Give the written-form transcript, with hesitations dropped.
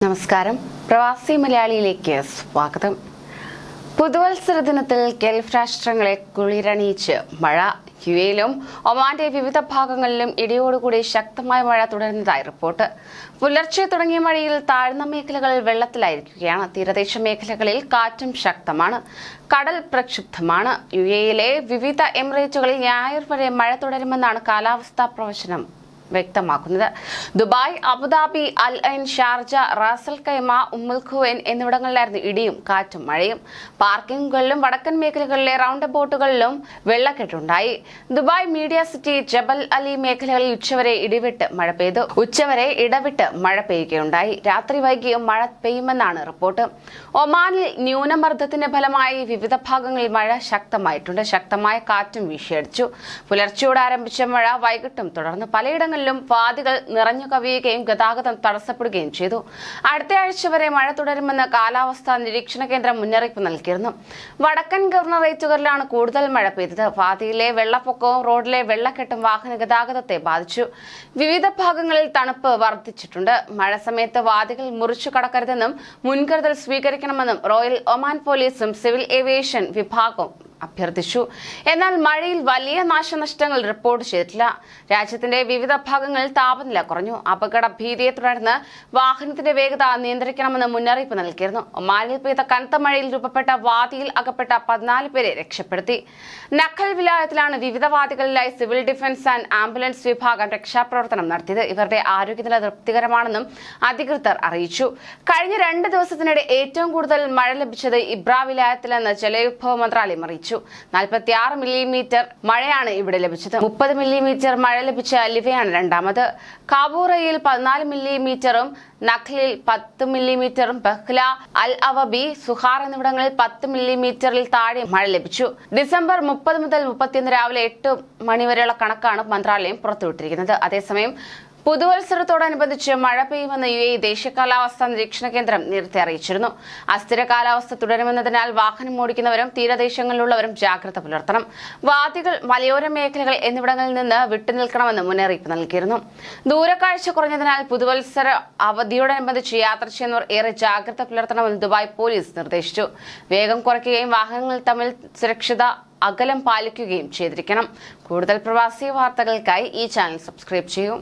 നമസ്കാരം. പ്രവാസി മലയാളിയിലേക്ക് സ്വാഗതം. പുതുവത്സര ദിനത്തിൽ ഗൾഫ് രാഷ്ട്രങ്ങളെ കുളിരണിയിച്ച് മഴ. യുഎയിലും ഒമാന്റെ വിവിധ ഭാഗങ്ങളിലും ഇടിയോടുകൂടി ശക്തമായ മഴ തുടരുന്നതായി റിപ്പോർട്ട്. പുലർച്ചെ തുടങ്ങിയ മഴയിൽ താഴ്ന്ന മേഖലകളിൽ വെള്ളത്തിലായിരിക്കുകയാണ്. തീരദേശ മേഖലകളിൽ കാറ്റും ശക്തമാണ്. കടൽ പ്രക്ഷുബ്ധമാണ്. യുഎയിലെ വിവിധ എമിറേറ്റുകളിൽ ഞായർ വരെ മഴ തുടരുമെന്നാണ് കാലാവസ്ഥാ പ്രവചനം വ്യക്തമാക്കുന്നത്. ദുബായ്, അബുദാബി, അൽ ഐൻ, ഷാർജ, റാസൽ ഖൈമ, ഉമ്മുൽ ഖുവൈൻ എന്നിവിടങ്ങളിലായിരുന്നു ഇടിയും കാറ്റും മഴയും. പാർക്കിങ്ങുകളിലും വടക്കൻ മേഖലകളിലെ റൗണ്ട് ബോട്ടുകളിലും വെള്ളക്കെട്ടുണ്ടായി. ദുബായ് മീഡിയ സിറ്റി, ജബൽ അലി മേഖലകളിൽ ഉച്ചവരെ ഇടവിട്ട് മഴ പെയ്യുകയുണ്ടായി. രാത്രി വൈകിയും മഴ പെയ്യുമെന്നാണ് റിപ്പോർട്ട്. ഒമാനിൽ ന്യൂനമർദ്ദത്തിന്റെ ഫലമായി വിവിധ ഭാഗങ്ങളിൽ മഴ ശക്തമായിട്ടുണ്ട്. ശക്തമായ കാറ്റും വീശിയടിച്ചു. പുലർച്ചയോടെ ആരംഭിച്ച മഴ വൈകിട്ടും തുടർന്ന് പലയിടങ്ങളിൽ വാദികൾ നിറഞ്ഞു കവിയുകയും ഗതാഗതം തടസ്സപ്പെടുകയും ചെയ്തു. അടുത്ത ആഴ്ച വരെ മഴ തുടരുമെന്ന് കാലാവസ്ഥാ നിരീക്ഷണ കേന്ദ്രം മുന്നറിയിപ്പ് നൽകിയിരുന്നു. വടക്കൻ ഗവർണറേറ്റുകളിലാണ് കൂടുതൽ മഴ പെയ്തത്. വാദിയിലെ വെള്ളപ്പൊക്കവും റോഡിലെ വെള്ളക്കെട്ടും വാഹന ഗതാഗതത്തെ ബാധിച്ചു. വിവിധ ഭാഗങ്ങളിൽ തണുപ്പ് വർദ്ധിച്ചിട്ടുണ്ട്. മഴ സമയത്ത് വാദികൾ മുറിച്ചു കടക്കരുതെന്നും മുൻകരുതൽ സ്വീകരിക്കണമെന്നും റോയൽ ഒമാൻ പോലീസും സിവിൽ ഏവിയേഷൻ വിഭാഗവും അഭ്യർത്ഥിച്ചു. എന്നാൽ മഴയിൽ വലിയ നാശനഷ്ടങ്ങൾ റിപ്പോർട്ട് ചെയ്തിട്ടില്ല. രാജ്യത്തിന്റെ വിവിധ ഭാഗങ്ങളിൽ താപനില കുറഞ്ഞു. അപകട ഭീതിയെ തുടർന്ന് വാഹനത്തിന്റെ വേഗത നിയന്ത്രിക്കണമെന്ന് മുന്നറിയിപ്പ് നൽകിയിരുന്നു. ഒമാനിൽ പെയ്ത കനത്ത മഴയിൽ രൂപപ്പെട്ട വാദിയിൽ അകപ്പെട്ട 14 പേരെ രക്ഷപ്പെടുത്തി. നഖൽ വിലായത്തിലാണ് വിവിധ വാദികളിലായി സിവിൽ ഡിഫൻസ് ആൻഡ് ആംബുലൻസ് വിഭാഗം രക്ഷാപ്രവർത്തനം നടത്തിയത്. ഇവരുടെ ആരോഗ്യനില തൃപ്തികരമാണെന്നും അധികൃതർ അറിയിച്ചു. കഴിഞ്ഞ 2 ദിവസത്തിനിടെ ഏറ്റവും കൂടുതൽ മഴ ലഭിച്ചത് ഇബ്ര വിലായത്തിലെന്ന് ജലവിഭവ മന്ത്രാലയം അറിയിച്ചു. 46 മില്ലിമീറ്റർ മഴയാണ് ഇവിടെ ലഭിച്ചത്. 30 മില്ലിമീറ്റർ മഴ ലഭിച്ച ലിവയാണ് രണ്ടാമത്. കാബൂറയിൽ 14 മില്ലിമീറ്ററും നഖ്ലിൽ 10 മില്ലിമീറ്ററും ബഹ്ല, അൽ അവബി, സുഹാർ എന്നിവിടങ്ങളിൽ 10 മില്ലിമീറ്ററിൽ താഴെ മഴ ലഭിച്ചു. ഡിസംബർ 30 മുതൽ 31 രാവിലെ 8 മണിവരെയുള്ള കണക്കാണ് മന്ത്രാലയം പുറത്തുവിട്ടിരിക്കുന്നത്. അതേസമയം പുതുവത്സരത്തോടനുബന്ധിച്ച് മഴ പെയ്യുമെന്ന് യുഎഇ ദേശീയ കാലാവസ്ഥാ നിരീക്ഷണ കേന്ദ്രം നേരത്തെ അറിയിച്ചിരുന്നു. അസ്ഥിര കാലാവസ്ഥ തുടരുമെന്നതിനാൽ വാഹനം ഓടിക്കുന്നവരും തീരദേശങ്ങളിലുള്ളവരും ജാഗ്രത പുലർത്തണം. വാദികൾ, മലയോര മേഖലകൾ എന്നിവിടങ്ങളിൽ നിന്ന് വിട്ടുനിൽക്കണമെന്ന് മുന്നറിയിപ്പ് നൽകിയിരുന്നു. ദൂരക്കാഴ്ച കുറഞ്ഞതിനാൽ പുതുവത്സര അവധിയോടനുബന്ധിച്ച് യാത്ര ചെയ്യുന്നവർ ഏറെ ജാഗ്രത പുലർത്തണമെന്ന് ദുബായ് പോലീസ് നിർദ്ദേശിച്ചു. വേഗം കുറയ്ക്കുകയും വാഹനങ്ങൾ തമ്മിൽ സുരക്ഷിത അകലം പാലിക്കുകയും ചെയ്തിരിക്കണം. കൂടുതൽ പ്രവാസി വാർത്തകൾക്കായി ഈ ചാനൽ സബ്സ്ക്രൈബ് ചെയ്യൂ.